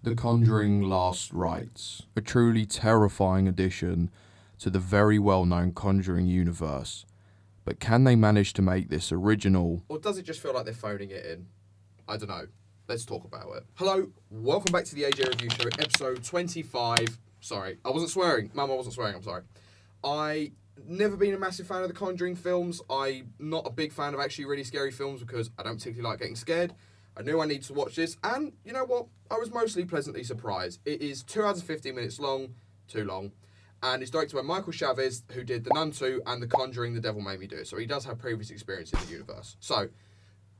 The Conjuring Last Rites, a truly terrifying addition to the very well-known Conjuring universe. But can they manage to make this original? Or does it just feel like they're phoning it in? I don't know. Let's talk about it. Hello, welcome back to the AJ Review Show, episode 25. Sorry, I wasn't swearing. Mum, I wasn't swearing, I'm sorry. I never been a massive fan of the Conjuring films. I'm not a big fan of actually really scary films because I don't particularly like getting scared. I knew I needed to watch this, and you know what? I was mostly pleasantly surprised. It is 2 hours and 15 minutes long, too long, and it's directed by Michael Chavez, who did The Nun 2 and The Conjuring, The Devil Made Me Do It. So he does have previous experience in the universe. So,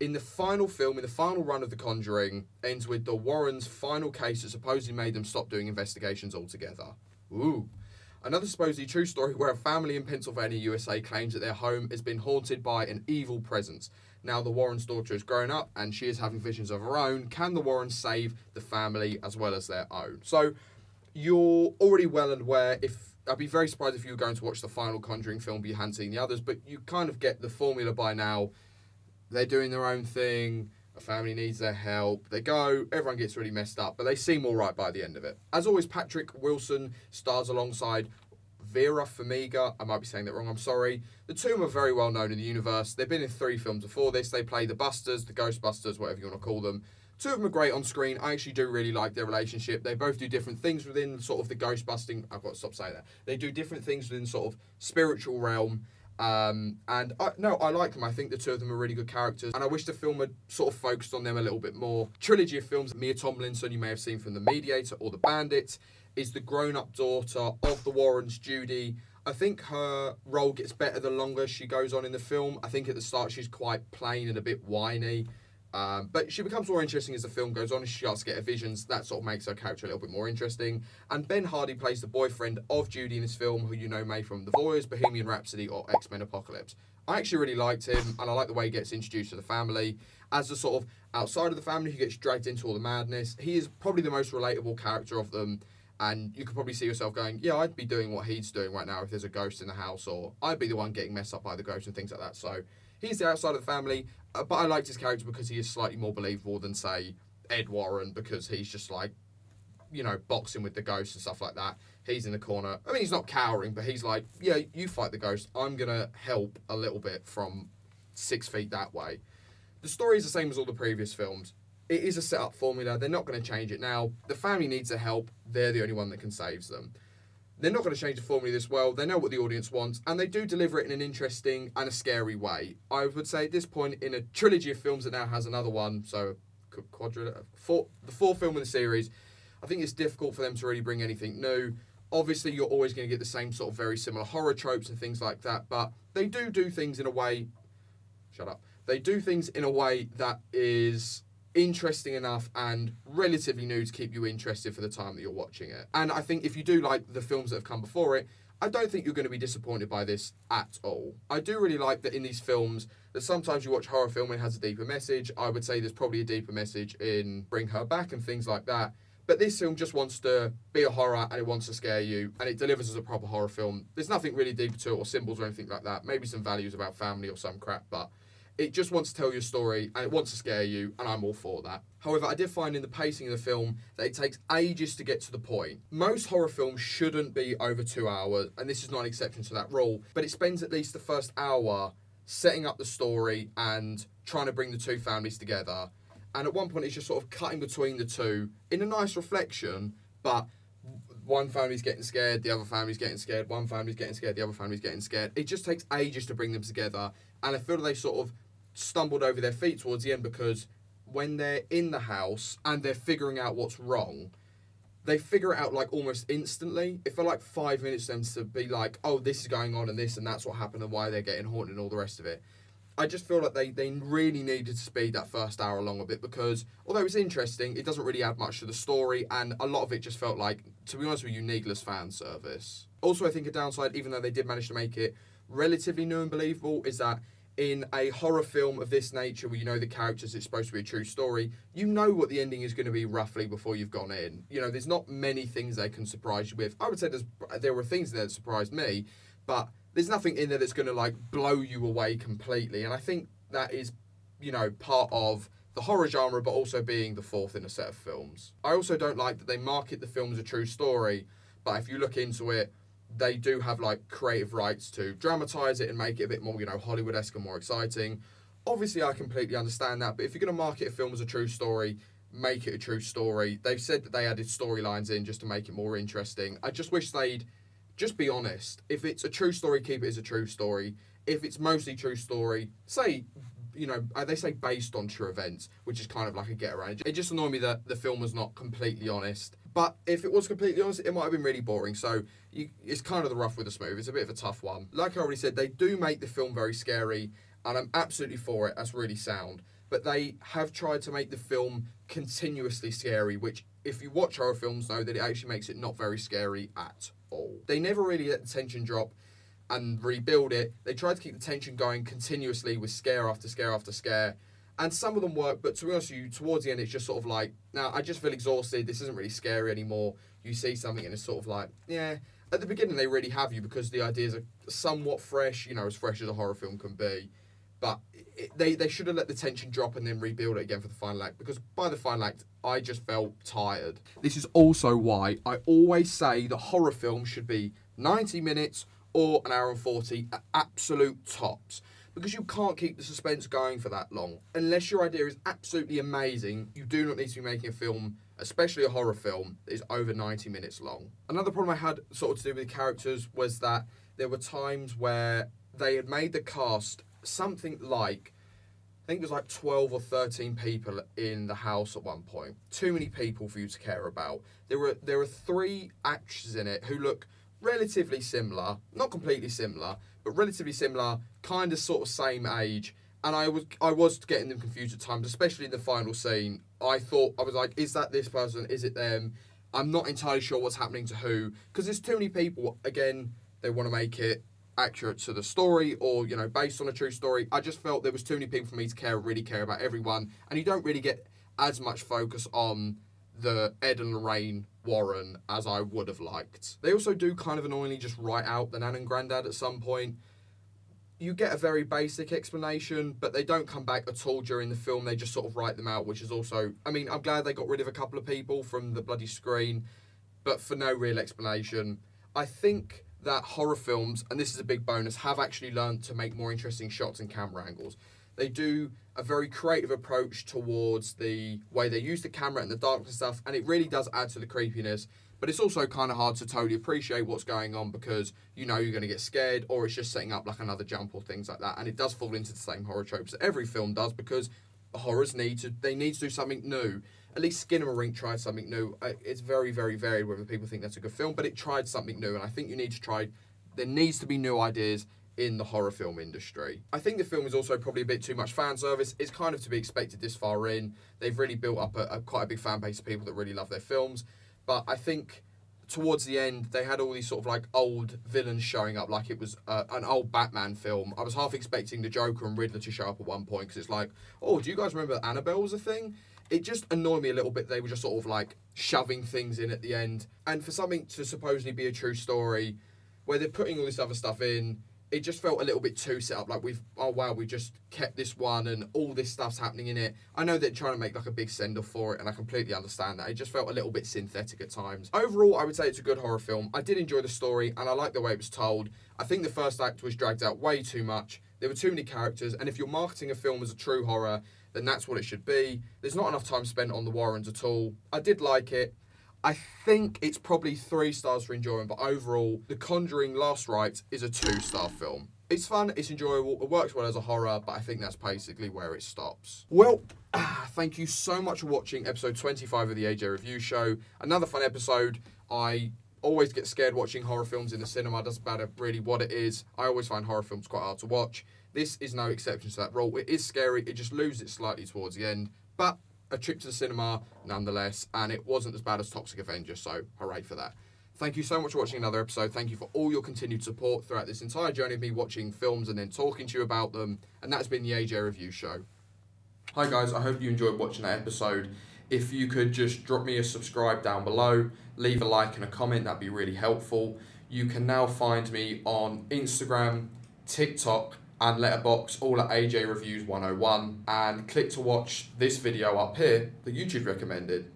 in the final film, in the final run of The Conjuring, ends with the Warrens' final case that supposedly made them stop doing investigations altogether. Ooh. Another supposedly true story where a family in Pennsylvania, USA claims that their home has been haunted by an evil presence. Now the Warrens' daughter has grown up and she is having visions of her own. Can the Warrens save the family as well as their own? So you're already well aware. I'd be very surprised if you were going to watch the final Conjuring film but you hadn't seen the others, but you kind of get the formula by now. They're doing their own thing. A family needs their help. They go. Everyone gets really messed up, but they seem all right by the end of it. As always, Patrick Wilson stars alongside Vera Farmiga. I might be saying that wrong. I'm sorry. The two of them are very well known in the universe. They've been in 3 films before this. They play the Busters, the Ghostbusters, whatever you want to call them. 2 of them are great on screen. I actually do really like their relationship. They both do different things within sort of the ghost-busting. I've got to stop saying that. They do different things within sort of spiritual realm. I like them. I think the 2 of them are really good characters, and I wish the film had sort of focused on them a little bit more. Trilogy of films, Mia Tomlinson, you may have seen from The Mediator or The Bandit, is the grown-up daughter of the Warrens, Judy. I think her role gets better the longer she goes on in the film. I think at the start she's quite plain and a bit whiny. But she becomes more interesting as the film goes on, as she starts to get her visions. That sort of makes her character a little bit more interesting. And Ben Hardy plays the boyfriend of Judy in this film, who you know may from The Voyeurs, Bohemian Rhapsody, or X-Men Apocalypse. I actually really liked him, and I like the way he gets introduced to the family. As the sort of outside of the family who gets dragged into all the madness, he is probably the most relatable character of them. And you could probably see yourself going, yeah, I'd be doing what he's doing right now if there's a ghost in the house, or I'd be the one getting messed up by the ghost and things like that. So he's the outside of the family, but I liked his character because he is slightly more believable than, say, Ed Warren, because he's just like, you know, boxing with the ghost and stuff like that. He's in the corner. I mean, he's not cowering, but he's like, yeah, you fight the ghost. I'm going to help a little bit from 6 feet that way. The story is the same as all the previous films. It is a set-up formula. They're not going to change it now. The family needs their help. They're the only one that can save them. They're not going to change the formula this well. They know what the audience wants, and they do deliver it in an interesting and a scary way. I would say at this point, in a trilogy of films that now has another one, so the 4th film in the series, I think it's difficult for them to really bring anything new. Obviously, you're always going to get the same sort of very similar horror tropes and things like that, but they do things in a way... Shut up. They do things in a way that is interesting enough and relatively new to keep you interested for the time that you're watching it. And I think if you do like the films that have come before it, I don't think you're going to be disappointed by this at all. I do really like that in these films that sometimes you watch horror film and it has a deeper message. I would say there's probably a deeper message in Bring Her Back and things like that. But this film just wants to be a horror and it wants to scare you, and it delivers as a proper horror film. There's nothing really deeper to it or symbols or anything like that. Maybe some values about family or some crap, but it just wants to tell you a story and it wants to scare you, and I'm all for that. However, I did find in the pacing of the film that it takes ages to get to the point. Most horror films shouldn't be over 2 hours, and this is not an exception to that rule, but it spends at least the first hour setting up the story and trying to bring the 2 families together. And at one point, it's just sort of cutting between the 2 in a nice reflection, but one family's getting scared, the other family's getting scared, one family's getting scared, the other family's getting scared. It just takes ages to bring them together, and I feel they sort of stumbled over their feet towards the end, because when they're in the house and they're figuring out what's wrong, they figure it out like almost instantly. It felt like 5 minutes for them to be like, oh, this is going on and this and that's what happened and why they're getting haunted and all the rest of it. I just feel like they really needed to speed that first hour along a bit, because although it's interesting, it doesn't really add much to the story, and a lot of it just felt like, to be honest with you, needless fan service. Also, I think a downside, even though they did manage to make it relatively new and believable, is that in a horror film of this nature, where you know the characters, it's supposed to be a true story, you know what the ending is going to be roughly before you've gone in. You know, there's not many things they can surprise you with. I would say there were things there that surprised me, but there's nothing in there that's going to like blow you away completely. And I think that is, you know, part of the horror genre, but also being the fourth in a set of films. I also don't like that they market the film as a true story, but if you look into it, they do have like creative rights to dramatize it and make it a bit more, Hollywood-esque and more exciting. Obviously, I completely understand that, but if you're going to market a film as a true story, make it a true story. They've said that they added storylines in just to make it more interesting. I just wish they'd just be honest. If it's a true story, keep it as a true story. If it's mostly true story, say, they say based on true events, which is kind of like a get around. It just annoyed me that the film was not completely honest. But if it was completely honest, it might have been really boring. So it's kind of the rough with the smooth. It's a bit of a tough one. Like I already said, they do make the film very scary, and I'm absolutely for it. That's really sound. But they have tried to make the film continuously scary, which, if you watch horror films, know that it actually makes it not very scary at all. They never really let the tension drop and rebuild it. They tried to keep the tension going continuously with scare after scare after scare. And some of them work, but to be honest with you, towards the end, it's just sort of like, now I just feel exhausted. This isn't really scary anymore. You see something and it's sort of like, yeah. At the beginning, they really have you because the ideas are somewhat fresh, as fresh as a horror film can be. But they should have let the tension drop and then rebuild it again for the final act, because by the final act, I just felt tired. This is also why I always say that horror films should be 90 minutes or an hour and 40 at absolute tops, because you can't keep the suspense going for that long. Unless your idea is absolutely amazing, you do not need to be making a film, especially a horror film, that is over 90 minutes long. Another problem I had sort of to do with the characters was that there were times where they had made the cast something like, I think it was like 12 or 13 people in the house at one point. Too many people for you to care about. There were 3 actresses in it who look relatively similar, not completely similar, but relatively similar, kind of sort of same age. And I was getting them confused at times, especially in the final scene. I was like, is that this person? Is it them? I'm not entirely sure what's happening to who, because there's too many people. Again, they want to make it accurate to the story, or based on a true story. I just felt there was too many people for me to really care about everyone, and you don't really get as much focus on the Ed and Lorraine Warren as I would have liked. They also do kind of annoyingly just write out the Nan and Grandad at some point. You get a very basic explanation, but they don't come back at all during the film. They just sort of write them out, which is also, I'm glad they got rid of a couple of people from the bloody screen, but for no real explanation. I think that horror films, and this is a big bonus, have actually learned to make more interesting shots and camera angles. They do a very creative approach towards the way they use the camera and the darkness stuff, and it really does add to the creepiness. But it's also kind of hard to totally appreciate what's going on, because you're going to get scared, or it's just setting up like another jump or things like that. And it does fall into the same horror tropes that every film does, because horrors need to do something new. At least Skinamarink tried something new. It's very, very varied whether people think that's a good film, but it tried something new, and I think there needs to be new ideas in the horror film industry. I think the film is also probably a bit too much fan service. It's kind of to be expected this far in. They've really built up quite a big fan base of people that really love their films, but I think towards the end, they had all these sort of like old villains showing up, like it was an old Batman film. I was half expecting the Joker and Riddler to show up at one point, because it's like, oh, do you guys remember that Annabelle was a thing? It just annoyed me a little bit. They were just sort of like shoving things in at the end. And for something to supposedly be a true story, where they're putting all this other stuff in, it just felt a little bit too set up. Like we just kept this one and all this stuff's happening in it. I know they're trying to make like a big send-off for it, and I completely understand that. It just felt a little bit synthetic at times. Overall, I would say it's a good horror film. I did enjoy the story, and I like the way it was told. I think the first act was dragged out way too much. There were too many characters, and if you're marketing a film as a true horror, then that's what it should be. There's not enough time spent on the Warrens at all. I did like it. I think it's probably 3 stars for enjoyment, but overall, The Conjuring Last Rites is a 2-star film. It's fun, it's enjoyable, it works well as a horror, but I think that's basically where it stops. Well, thank you so much for watching episode 25 of the AJ Review Show. Another fun episode. I always get scared watching horror films in the cinema. Doesn't matter really what it is. I always find horror films quite hard to watch. This is no exception to that rule. It is scary, it just loses it slightly towards the end, but a trip to the cinema nonetheless, and it wasn't as bad as Toxic Avenger, so hooray for that. Thank you so much for watching another episode. Thank you for all your continued support throughout this entire journey of me watching films and then talking to you about them, and that's been the AJ Review Show. Hi guys, I hope you enjoyed watching that episode. If you could just drop me a subscribe down below, leave a like and a comment, that'd be really helpful. You can now find me on Instagram, TikTok, and Letterbox, all at AJ Reviews 101, and click to watch this video up here that YouTube recommended.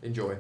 Enjoy.